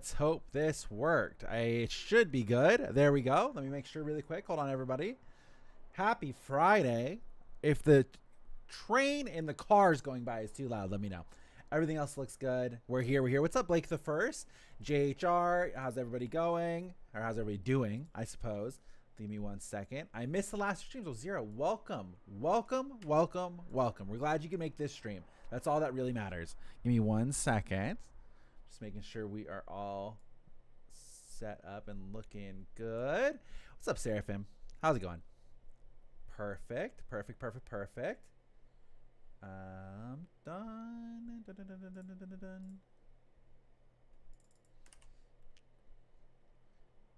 Let's hope this worked. It should be good. There we go. Let me make sure really quick. Hold on, everybody. Happy Friday. If the train in the car is going by is too loud, let me know. Everything else looks good. We're here. What's up, Blake the First? JHR, how's everybody going? Or how's everybody doing, I suppose. Give me 1 second. I missed the last stream, so Zero, welcome. We're glad you can make this stream. That's all that really matters. Give me 1 second. Just making sure we are all set up and looking good. What's up, Seraphim? How's it going? Perfect. Done.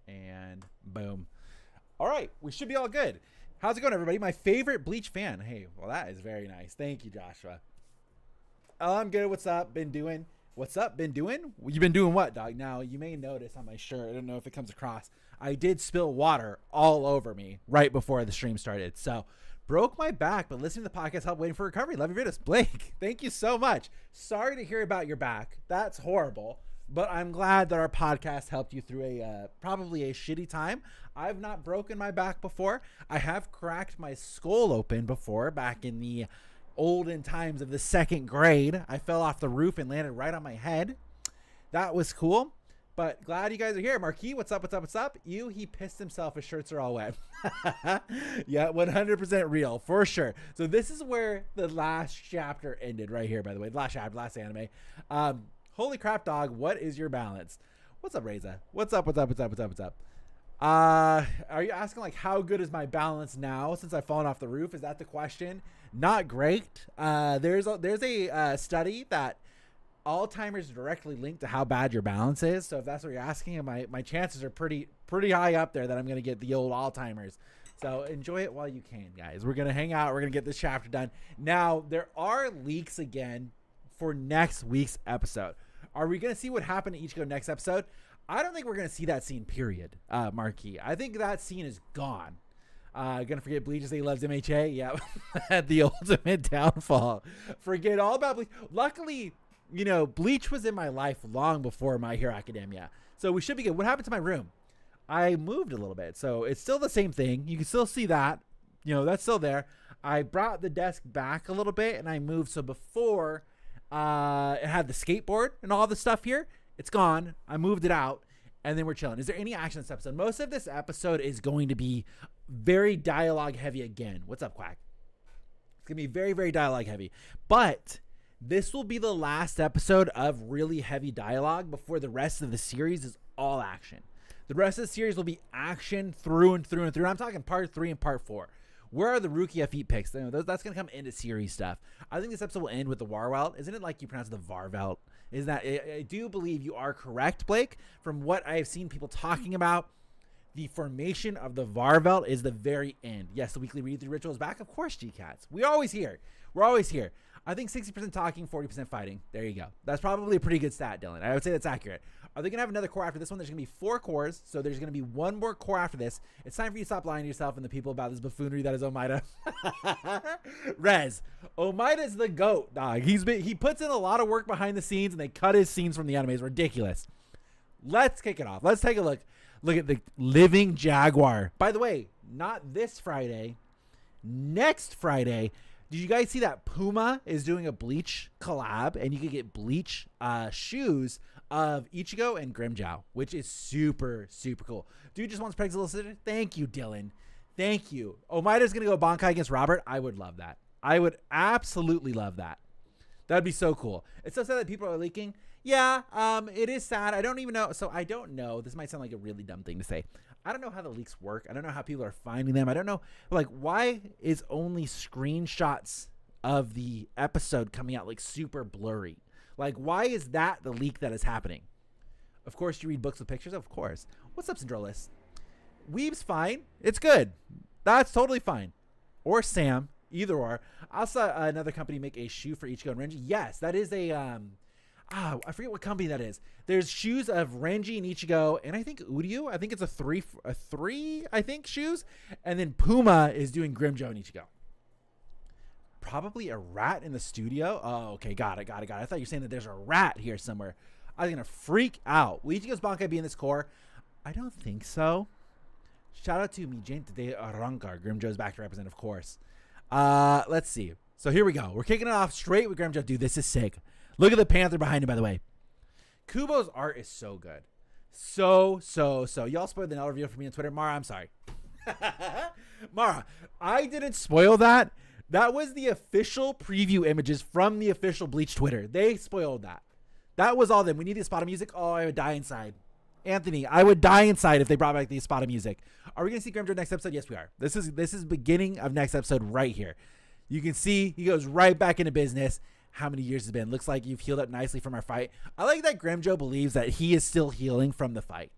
And boom. All right, we should be all good. How's it going, everybody? My favorite Bleach fan. Hey, well, that is very nice. Thank you, Joshua. I'm good. What's up? Been doing? What's up? Been doing? You've been doing what, dog? Now, you may notice on my shirt, I don't know if it comes across, I did spill water all over me right before the stream started. So, broke my back, but listening to the podcast helped waiting for recovery. Love your videos. Blake, thank you so much. Sorry to hear about your back. That's horrible. But I'm glad that our podcast helped you through a probably a shitty time. I've not broken my back before. I have cracked my skull open before back in the olden times of the 2nd grade. I fell off the roof and landed right on my head. That was cool. But glad you guys are here. Marquis, what's up? He pissed himself. His shirts are all wet. Yeah, 100% real, for sure. So this is where the last chapter ended right here, by the way. Last chapter, last anime. Holy crap, dog. What is your balance? What's up, Reza? What's up? Are you asking, like, how good is my balance now since I've fallen off the roof? Is that the question? Not great. There's a study that Alzheimer's directly linked to how bad your balance is. So if that's what you're asking, my chances are pretty high up there that I'm going to get the old Alzheimer's. So enjoy it while you can, guys. We're going to hang out. We're going to get this chapter done. Now, there are leaks again for next week's episode. Are we going to see what happened to Ichigo next episode? I don't think we're going to see that scene, period, Marquis. I think that scene is gone. Gonna forget Bleach as he loves MHA. Yeah, the ultimate downfall. Forget all about Bleach. Luckily, you know, Bleach was in my life long before My Hero Academia. So we should be good. What happened to my room? I moved a little bit. So it's still the same thing. You can still see that. You know, that's still there. I brought the desk back a little bit and I moved. So before it had the skateboard and all the stuff here, it's gone. I moved it out and then we're chilling. Is there any action in this episode? Most of this episode is going to be very dialogue heavy again. What's up, Quack? It's going to be very, very dialogue heavy. But this will be the last episode of really heavy dialogue before the rest of the series is all action. The rest of the series will be action through and through and through. I'm talking part 3 and part 4. Where are the Rukia feet picks? You know, that's going to come into series stuff. I think this episode will end with the Wahrwelt. Isn't it like you pronounce it the Wahrwelt? Is that I do believe you are correct, Blake. From what I have seen people talking about, the formation of the Wahrwelt is the very end. Yes, the weekly read-through ritual is back. Of course, G-Cats. We're always here. I think 60% talking, 40% fighting. There you go. That's probably a pretty good stat, Dylan. I would say that's accurate. Are they going to have another core after this one? There's going to be 4 cores, so there's going to be 1 more core after this. It's time for you to stop lying to yourself and the people about this buffoonery that is Omaida. Rez, Omaida's the GOAT, dog. He puts in a lot of work behind the scenes, and they cut his scenes from the anime. It's ridiculous. Let's kick it off. Let's take a look. Look at the Living Jaguar. By the way, not this Friday. Next Friday. Did you guys see that Puma is doing a Bleach collab and you can get Bleach shoes of Ichigo and Grimmjow, which is super, super cool. Dude just wants Peg's elicited. Thank you, Dylan. Thank you. Omaida's going to go Bankai against Robert. I would love that. I would absolutely love that. That'd be so cool. It's so sad that people are leaking. Yeah, it is sad. I don't even know. So I don't know. This might sound like a really dumb thing to say. I don't know how the leaks work. I don't know how people are finding them. I don't know. Like, why is only screenshots of the episode coming out like super blurry? Like, why is that the leak that is happening? Of course, you read books with pictures. Of course. What's up, Syndrolis? Weeb's fine. It's good. That's totally fine. Or Sam. Either or. I saw another company make a shoe for Ichigo and Renji. Yes, that is a... I forget what company that is. There's shoes of Renji and Ichigo, and I think Uryu. I think it's a three, I think, shoes. And then Puma is doing Grimmjow and Ichigo. Probably a rat in the studio. Oh, okay, got it. I thought you were saying that there's a rat here somewhere. I was going to freak out. Will Ichigo's Bankai be in this core? I don't think so. Shout out to Mi Gente de Arrancar. Grimmjow's back to represent, of course. Let's see. So here we go. We're kicking it off straight with Grimmjow. Dude, this is sick. Look at the panther behind him, by the way. Kubo's art is so good. So. Y'all spoiled the Nell reveal for me on Twitter. Mara, I'm sorry. Mara, I didn't spoil that. That was the official preview images from the official Bleach Twitter. They spoiled that. That was all them. We need the spot of music. Oh, I would die inside. Anthony, I would die inside if they brought back the spot of music. Are we going to see Grimmjow next episode? Yes, we are. This is beginning of next episode right here. You can see he goes right back into business. How many years it's been? Looks like you've healed up nicely from our fight. I like that Grimmjow believes that he is still healing from the fight.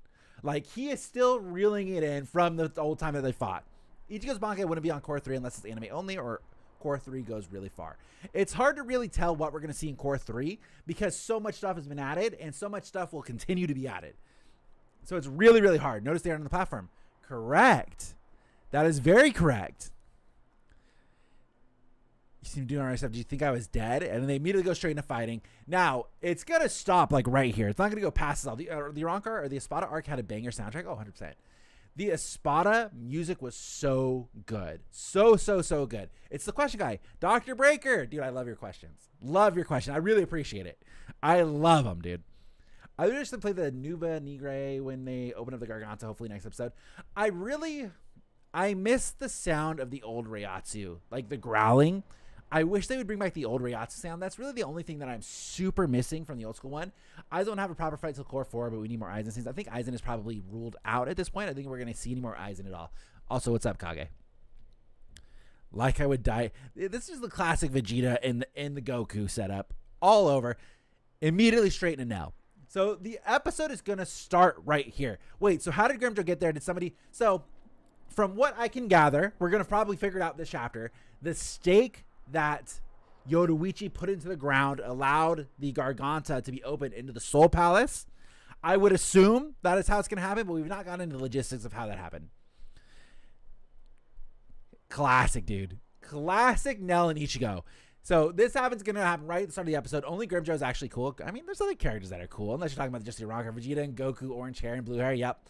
Like, he is still reeling it in from the old time that they fought. Ichigo's Bankai wouldn't be on Core 3 unless it's anime only, or Core 3 goes really far. It's hard to really tell what we're going to see in Core 3 because so much stuff has been added and so much stuff will continue to be added. So it's really, really hard. Notice they aren't on the platform. Correct. That is very correct. You seem doing all right stuff. Do you think I was dead? And then they immediately go straight into fighting. Now, it's going to stop like right here. It's not going to go past this all. The Riruka or the Espada arc had a banger soundtrack. Oh, 100%. The Espada music was so good. So good. It's the question guy. Dr. Breaker. Dude, I love your questions. Love your question. I really appreciate it. I love them, dude. I wish to play the Nuba Nigre when they open up the Garganta, hopefully next episode. I miss the sound of the old Reiatsu, like the growling. I wish they would bring back the old Reiatsu sound. That's really the only thing that I'm super missing from the old school one. Aizen don't have a proper fight till Core 4, but we need more Aizen scenes. I think Aizen is probably ruled out at this point. I think we're going to see any more Aizen at all. Also, what's up, Kage? Like I would die. This is the classic Vegeta in the Goku setup. All over. Immediately straight into Nell. So the episode is going to start right here. Wait, so how did Grimmjow get there? Did somebody... So from what I can gather, we're going to probably figure it out this chapter. The stake that Yoruichi put into the ground allowed the Garganta to be opened into the Soul Palace. I would assume that is how it's going to happen, but we've not gotten into the logistics of how that happened. Classic, dude. Classic Nell and Ichigo. So this happens going to happen right at the start of the episode. Only Grimmjow is actually cool. I mean, there's other characters that are cool, unless you're talking about just the Riruka, Vegeta, and Goku, orange hair and blue hair. Yep.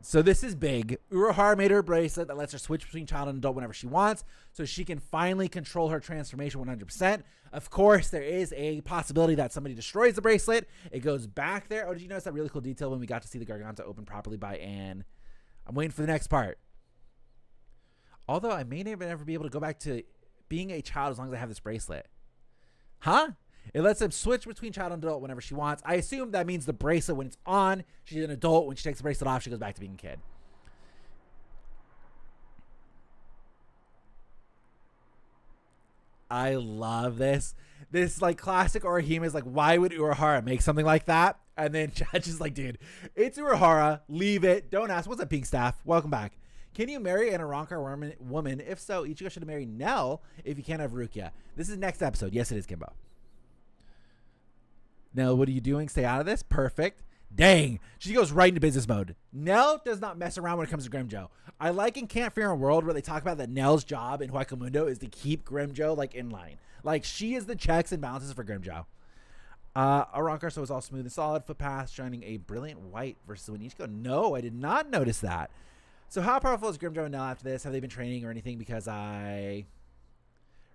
So this is big. Urahara made her a bracelet that lets her switch between child and adult whenever she wants, so she can finally control her transformation 100%. Of course, there is a possibility that somebody destroys the bracelet. It goes back there. Oh, did you notice that really cool detail when we got to see the Garganta open properly by Anne? I'm waiting for the next part. Although I may never be able to go back to being a child as long as I have this bracelet. Huh? It lets them switch between child and adult whenever she wants. I assume that means the bracelet, when it's on, she's an adult. When she takes the bracelet off, she goes back to being a kid. I love this. This like classic Orihime is like, why would Urahara make something like that? And then Judge is like, dude, it's Urahara. Leave it. Don't ask. What's up, Pink Staff? Welcome back. Can you marry an Arrancar woman? If so, Ichigo should marry Nell if you can't have Rukia. This is next episode. Yes, it is, Kimbo. Nell, what are you doing? Stay out of this. Perfect. Dang. She goes right into business mode. Nell does not mess around when it comes to Grimmjow. I like in Can't Fear a World where they talk about that Nell's job in Huecamundo is to keep Grimmjow like in line. Like she is the checks and balances for Grimmjow. Arrancar so is all smooth and solid. Footpath shining a brilliant white versus when Ichigo. No, I did not notice that. So how powerful is Grimmjow and Nell after this? Have they been training or anything? Because I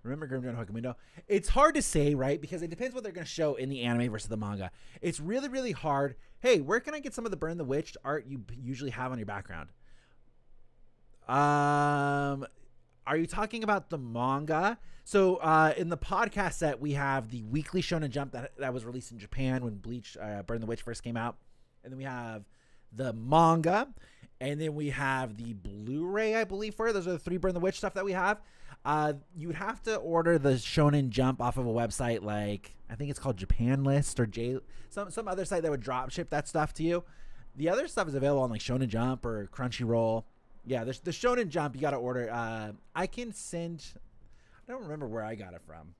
remember Grimmjow and Huecamundo. It's hard to say, right? Because it depends what they're going to show in the anime versus the manga. It's really, really hard. Hey, where can I get some of the Burn the Witch art you usually have on your background? Are you talking about the manga? So in the podcast set, we have the weekly Shonen Jump that was released in Japan when Bleach Burn the Witch first came out. And then we have the manga. And then we have the Blu-ray, I believe, for it. Those are the 3 Burn the Witch stuff that we have. You would have to order the Shonen Jump off of a website like, I think it's called Japan List or some other site that would drop ship that stuff to you. The other stuff is available on like Shonen Jump or Crunchyroll. Yeah, there's the Shonen Jump you got to order. I can send, I don't remember where I got it from.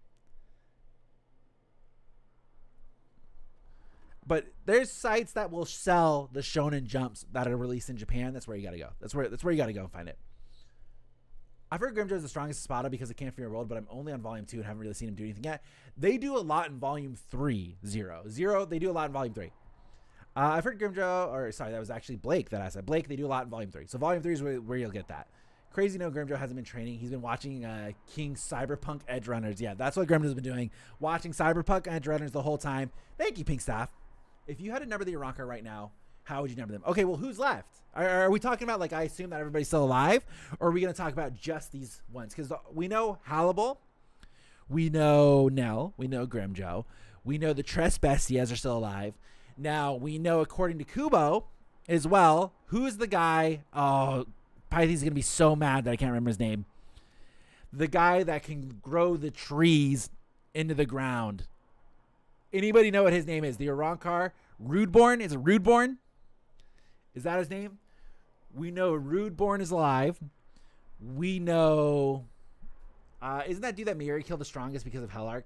But there's sites that will sell the Shonen Jumps that are released in Japan. That's where you got to go. That's where you got to go and find it. I've heard Grimmjow is the strongest Espada because it can't fear world, but I'm only on volume 2 and haven't really seen him do anything yet. They do a lot in volume 3, 0. They do a lot in volume 3. I've heard Grimmjow, or sorry, that was actually Blake that I said. Blake, they do a lot in volume 3. So volume 3 is where you'll get that. Crazy no, Grimmjow hasn't been training. He's been watching King Cyberpunk Edge Runners. Yeah, that's what Grimmjow's been doing. Watching Cyberpunk Edge Runners the whole time. Thank you, Pink Staff. If you had to number the Riruka right now, how would you number them? Okay, well, who's left? Are we talking about, like, I assume that everybody's still alive? Or are we going to talk about just these ones? Because we know Hallible. We know Nell. We know Grimmjow. We know the Tresbestias are still alive. Now, we know, according to Kubo as well, who's the guy? Oh, Pythi's going to be so mad that I can't remember his name. The guy that can grow the trees into the ground. Anybody know what his name is? The Arankar? Rudeborn? Is it Rudeborn? Is that his name? We know Rudeborn is alive. We know... isn't that dude that Miuri killed the strongest because of Hellark?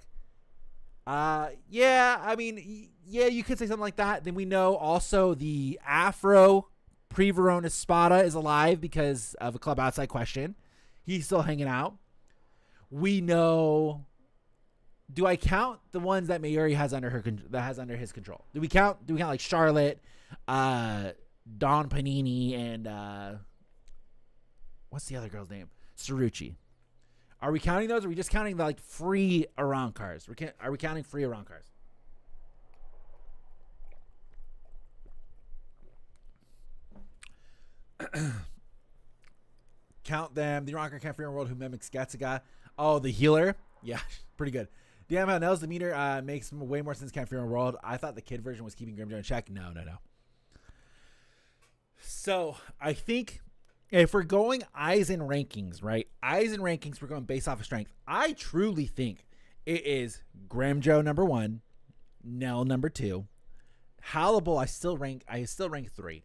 Yeah, I mean, yeah, you could say something like that. Then we know also the Afro Pre-Verona Spada is alive because of a club outside question. He's still hanging out. We know... Do I count the ones that Mayuri has under his control? Do we count like Charlotte, Dawn Panini, and what's the other girl's name? Sarucci. Are we counting those? Or are we just counting the like free Arankars? Are we counting free Arankars? Count them. The Arankar can't free world who mimics Gatsuga. Oh, the healer. Yeah, pretty good. Damn, how Nell's the meter makes way more sense. Can't fear world. I thought the kid version was keeping Grimmjow in check. No. So I think if we're going eyes and rankings, right? Eyes and rankings, we're going based off of strength. I truly think it is Grimmjow number 1, Nell number 2, Hallible. I still rank 3.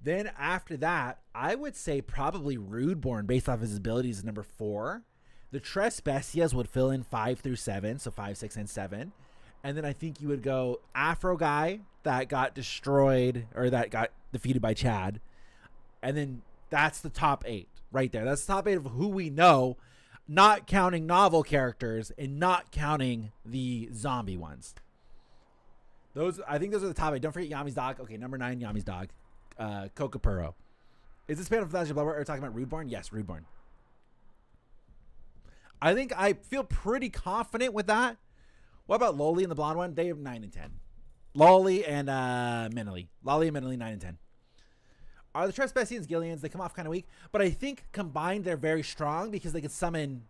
Then after that, I would say probably Rudeborn based off his abilities is number 4. The Tresbestias would fill in 5 through 7, so 5, 6, and 7. And then I think you would go Afro guy that got destroyed or that got defeated by Chad. And then that's the top 8 right there. That's the top 8 of who we know, not counting novel characters and not counting the zombie ones. I think those are the top 8. Don't forget Yami's dog. Okay, number 9, Yami's dog. Kokopuro. Is this fan of Fantasia Bloodborne? Are we talking about Rudeborn? Yes, Rudeborn. I think I feel pretty confident with that. What about Loli and the blonde one? They have 9 and 10. Loli and Menely. Loli and Menely, 9 and 10. Are the Tresbestians Gillians? They come off kind of weak. But I think combined they're very strong because they can summon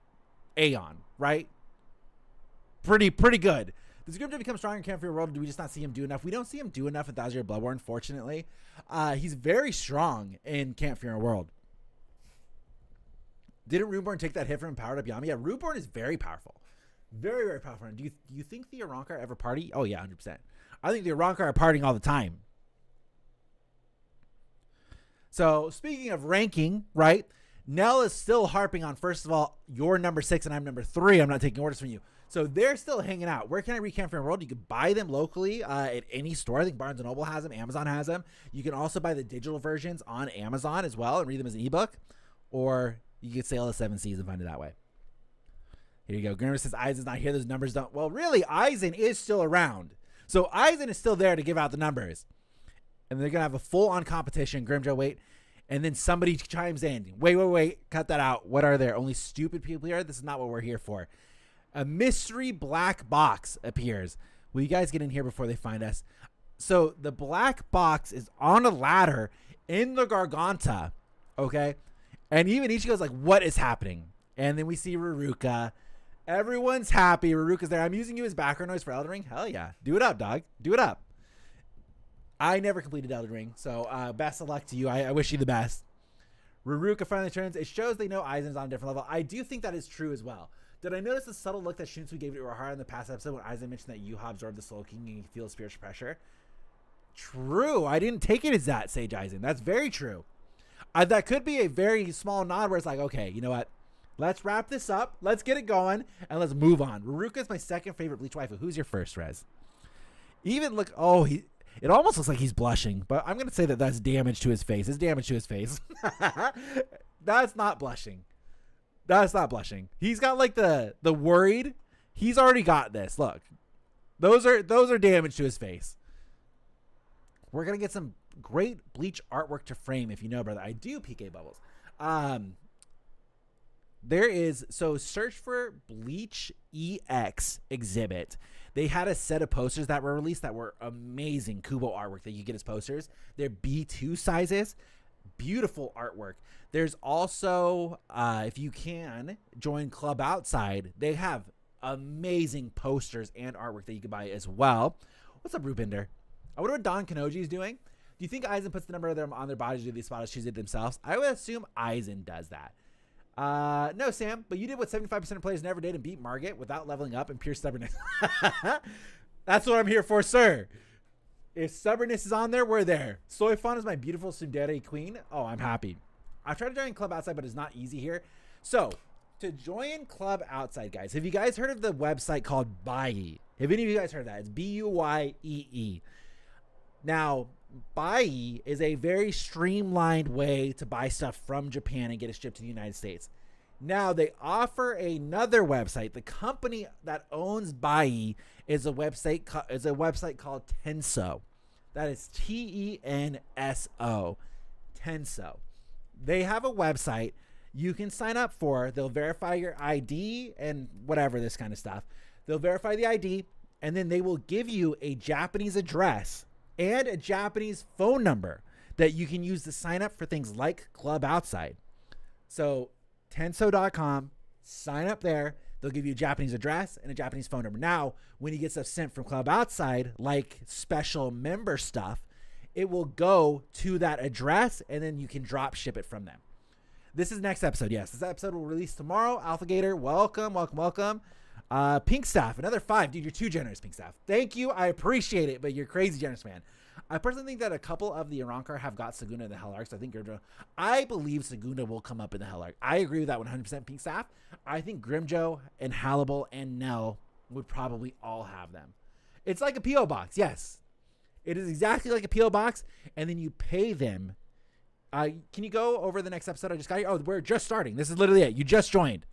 Aeon, right? Pretty good. Does Grimmjow become stronger in Camp Fear World? Or do we just not see him do enough? We don't see him do enough in Thousand Year Bloodborne, fortunately. He's very strong in Camp Fear World. Didn't Rudeborn take that hit from him, powered up Yami? Yeah, Rudeborn is very powerful. Very, very powerful. Do you think the Arankar ever party? Oh, yeah, 100%. I think the Arankar are partying all the time. So, speaking of ranking, right? Nell is still harping on, first of all, you're number 6 and I'm number 3. I'm not taking orders from you. So, they're still hanging out. Where can I read Camp Fear World? You can buy them locally at any store. I think Barnes & Noble has them. Amazon has them. You can also buy the digital versions on Amazon as well and read them as an ebook. Or... you can sail the 7 seas and find it that way. Here you go. Grimmjow says Eisen not here. Those numbers don't. Well, really, Eisen is still around. So Eisen is still there to give out the numbers. And they're going to have a full-on competition. Grimmjow, wait. And then somebody chimes in. Wait. Cut that out. What are there? Only stupid people here? This is not what we're here for. A mystery black box appears. Will you guys get in here before they find us? So the black box is on a ladder in the Garganta. Okay? And even Ichigo's like, what is happening? And then we see Riruka. Everyone's happy. Riruka's there. I'm using you as background noise for Elden Ring. Hell yeah. Do it up, dog. Do it up. I never completed Elden Ring, so best of luck to you. I wish you the best. Riruka finally turns. It shows they know Aizen's on a different level. I do think that is true as well. Did I notice the subtle look that Shunsui gave to Urahara in the past episode when Aizen mentioned that Yuha absorbed the Soul King and he feels spiritual pressure? True. I didn't take it as that, Sage Aizen. That's very true. That could be a very small nod where it's like, okay, you know what? Let's wrap this up. Let's get it going, and let's move on. Riruka is my second favorite Bleach waifu. Who's your first, Rez? Even look, it almost looks like he's blushing, but I'm going to say that that's damage to his face. It's damage to his face. That's not blushing. That's not blushing. He's got like the worried. He's already got this. Look, those are damage to his face. We're gonna get some great Bleach artwork to frame. If you know, brother, I do PK bubbles. There is, so search for Bleach EX exhibit. They had a set of posters that were released that were amazing Kubo artwork that you get as posters. They're B2 sizes. Beautiful artwork. There's also, if you can, join Club Outside. They have amazing posters and artwork that you can buy as well. What's up, Rupinder? I wonder what Don Kanoji is doing. Do you think Aizen puts the number of them on their bodies to do these spotters choose it themselves? I would assume Aizen does that. No, Sam, but you did what 75% of players never did and beat Margit without leveling up and pure stubbornness. That's what I'm here for, sir. If stubbornness is on there, we're there. Soifon is my beautiful Tsundere queen. Oh, I'm happy. I've tried to join Club Outside, but it's not easy here. So, to join Club Outside, guys, have you guys heard of the website called Buyee? Have any of you guys heard of that? It's Buyee. Now, Buyee is a very streamlined way to buy stuff from Japan and get it shipped to the United States. Now, they offer another website. The company that owns Buyee is a website called Tenso. That is Tenso. Tenso. They have a website you can sign up for. They'll verify your ID and whatever, this kind of stuff. They'll verify the ID, and then they will give you a Japanese address and a Japanese phone number that you can use to sign up for things like Club Outside. So Tenso.com, sign up there. They'll give you a Japanese address and a Japanese phone number. Now, when you get stuff sent from Club Outside, like special member stuff, it will go to that address, and then you can drop ship it from them. This is next episode. Yes, this episode will release tomorrow. Alphagator, welcome. Pink Staff, another 5. Dude, you're too generous, Pink Staff. Thank you. I appreciate it, but you're crazy generous, man. I personally think that a couple of the Arankar have got Saguna in the Hell Arcs. I believe Saguna will come up in the Hell Arc. I agree with that 100%, Pink Staff. I think Grimmjow and Hannibal and Nell would probably all have them. It's like a P.O. box, yes. It is exactly like a P.O. box, and then you pay them. Can you go over the next episode I just got here? Oh, we're just starting. This is literally it. You just joined.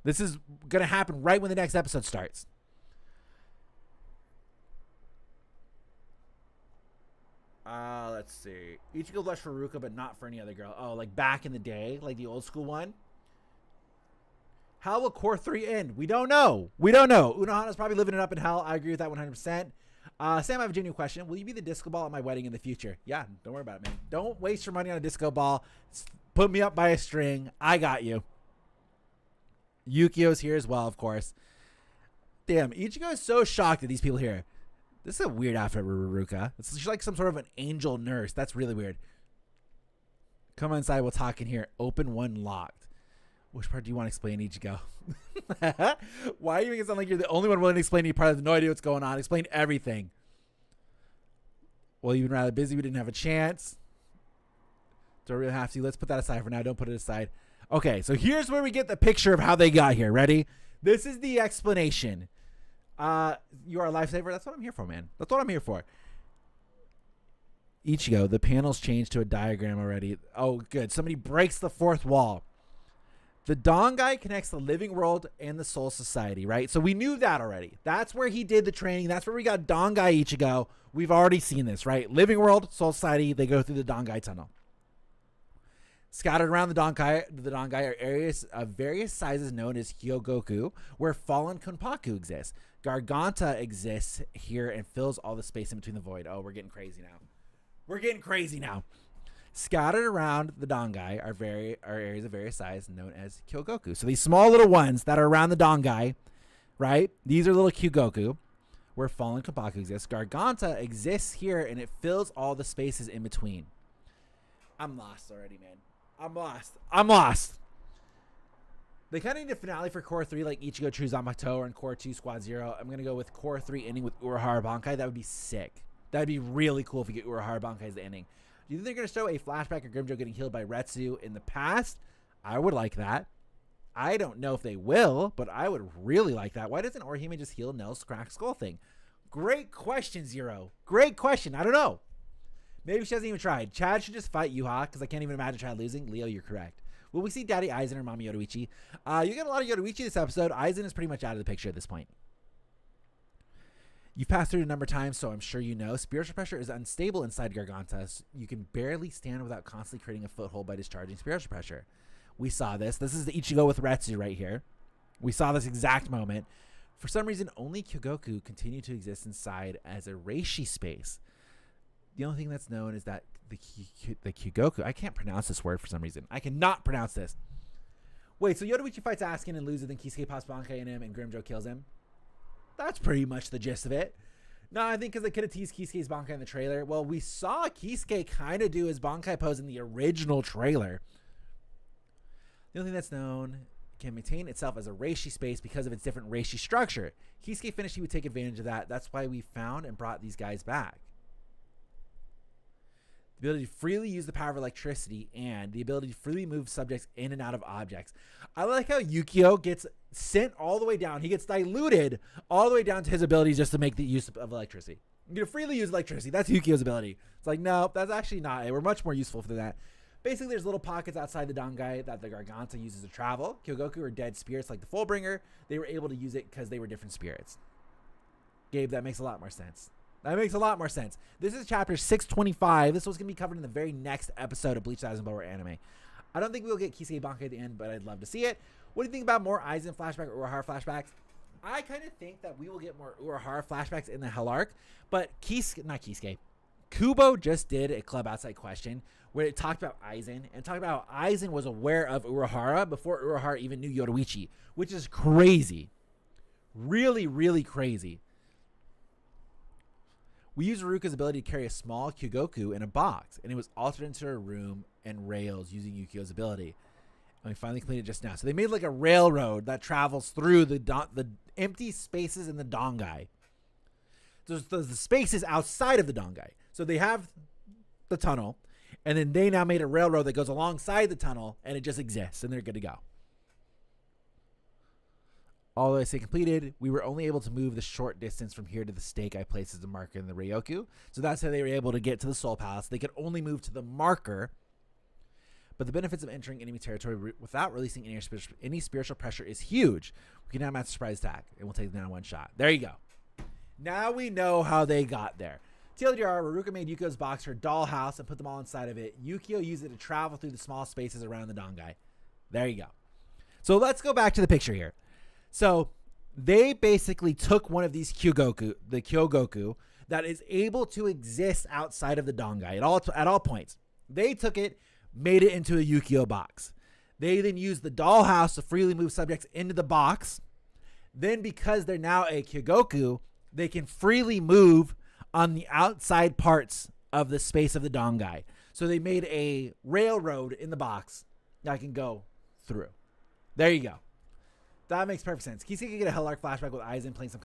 This is going to happen right when the next episode starts. Let's see. Ichigo blushed for Riruka, but not for any other girl. Oh, like back in the day, like the old school one. How will Core 3 end? We don't know. Unohana's probably living it up in hell. I agree with that 100%. Sam, I have a genuine question. Will you be the disco ball at my wedding in the future? Yeah, don't worry about it, man. Don't waste your money on a disco ball. Put me up by a string. I got you. Yukio's here as well, of course. Damn, Ichigo is so shocked at these people here. This is a weird outfit, Riruka. It's like some sort of an angel nurse. That's really weird. Come inside, we'll talk in here. Open one locked. Which part do you want to explain, Ichigo? Why do you make it sound like you're the only one willing to explain any part? I have no idea what's going on. Explain everything. Well, you've been rather busy. We didn't have a chance. Don't really have to. Let's put that aside for now. Don't put it aside. Okay, so here's where we get the picture of how they got here. Ready? This is the explanation. You are a lifesaver. That's what I'm here for, man. That's what I'm here for. Ichigo, the panel's changed to a diagram already. Oh, good. Somebody breaks the fourth wall. The Dongai connects the living world and the soul society, right? So we knew that already. That's where he did the training. That's where we got Dongai Ichigo. We've already seen this, right? Living world, soul society, they go through the Dongai tunnel. Scattered around the Dongai are areas of various sizes known as Hyogoku, where fallen Konpaku exists. Garganta exists here and fills all the space in between the void. Oh, we're getting crazy now. Scattered around the Dongai are areas of various size known as Kyogoku. So these small little ones that are around the Dongai, right? These are little Kyogoku, where fallen Konpaku exists. Garganta exists here and it fills all the spaces in between. I'm lost already, man. I'm lost. They kind of need a finale for Core 3 like Ichigo True Zanpakuto or in Core 2 Squad 0. I'm going to go with Core 3 ending with Urahara Bankai. That would be sick. That would be really cool if we get Urahara Bankai as the ending. Do you think they're going to show a flashback of Grimmjow getting healed by Retsu in the past? I would like that. I don't know if they will, but I would really like that. Why doesn't Orihime just heal Nell's cracked skull thing? Great question, Zero. Great question. I don't know. Maybe she hasn't even tried. Chad should just fight Yuha because I can't even imagine Chad losing. Leo, you're correct. Will we see Daddy Aizen or Mami Yoruichi? You get a lot of Yoruichi this episode. Aizen is pretty much out of the picture at this point. You've passed through a number of times, so I'm sure you know. Spiritual pressure is unstable inside Garganta. So you can barely stand without constantly creating a foothold by discharging spiritual pressure. We saw this. This is the Ichigo with Retsu right here. We saw this exact moment. For some reason, only Kyogoku continue to exist inside as a reishi space. The only thing that's known is that the Kyogoku, I can't pronounce this word for some reason. I cannot pronounce this. Wait, so Yoruichi fights Askin and loses, then Kisuke pops Bankai in him and Grimmjow kills him? That's pretty much the gist of it. No, I think because they could have teased Kisuke's Bankai in the trailer. Well, we saw Kisuke kind of do his Bankai pose in the original trailer. The only thing that's known can maintain itself as a reishi space because of its different reishi structure. Kisuke finished, he would take advantage of that. That's why we found and brought these guys back. The ability to freely use the power of electricity and the ability to freely move subjects in and out of objects. I like how Yukio gets sent all the way down. He gets diluted all the way down to his ability just to make the use of electricity. You can freely use electricity. That's Yukio's ability. It's like, no, that's actually not it. We're much more useful for that. Basically, there's little pockets outside the Dangai that the Garganta uses to travel. Kyogoku are dead spirits like the Fullbringer. They were able to use it because they were different spirits. Gabe, that makes a lot more sense. That makes a lot more sense. This is chapter 625. This was going to be covered in the very next episode of Bleach TYBW anime. I don't think we'll get Kisuke Bankai at the end, but I'd love to see it. What do you think about more Aizen flashback or Urahara flashbacks? I kind of think that we will get more Urahara flashbacks in the Hell Arc, but Kubo just did a Club Outside question where it talked about Aizen and talked about how Aizen was aware of Urahara before Urahara even knew Yoruichi, which is crazy. Really, really crazy. We used Riruka's ability to carry a small Kyogoku in a box, and it was altered into a room and rails using Yukio's ability. And we finally completed it just now. So they made like a railroad that travels through the empty spaces in the Dangai. So there's the spaces outside of the Dangai. So they have the tunnel, and then they now made a railroad that goes alongside the tunnel, and it just exists, and they're good to go. Although I say completed, we were only able to move the short distance from here to the stake I placed as a marker in the Ryoku. So that's how they were able to get to the Soul Palace. They could only move to the marker. But the benefits of entering enemy territory without releasing any spiritual pressure is huge. We can now match surprise attack, and we'll take them down in one shot. There you go. Now we know how they got there. TLDR, Riruka made Yukio's box her dollhouse and put them all inside of it. Yukio used it to travel through the small spaces around the Dangai. There you go. So let's go back to the picture here. So they basically took one of these Kyogoku that is able to exist outside of the Dangai at all points. They took it, made it into a Yukio box. They then used the dollhouse to freely move subjects into the box. Then because they're now a Kyogoku, they can freely move on the outside parts of the space of the Dangai. So they made a railroad in the box that can go through. There you go. That makes perfect sense. Kisuke could get a Hell Arc flashback with Aizen playing some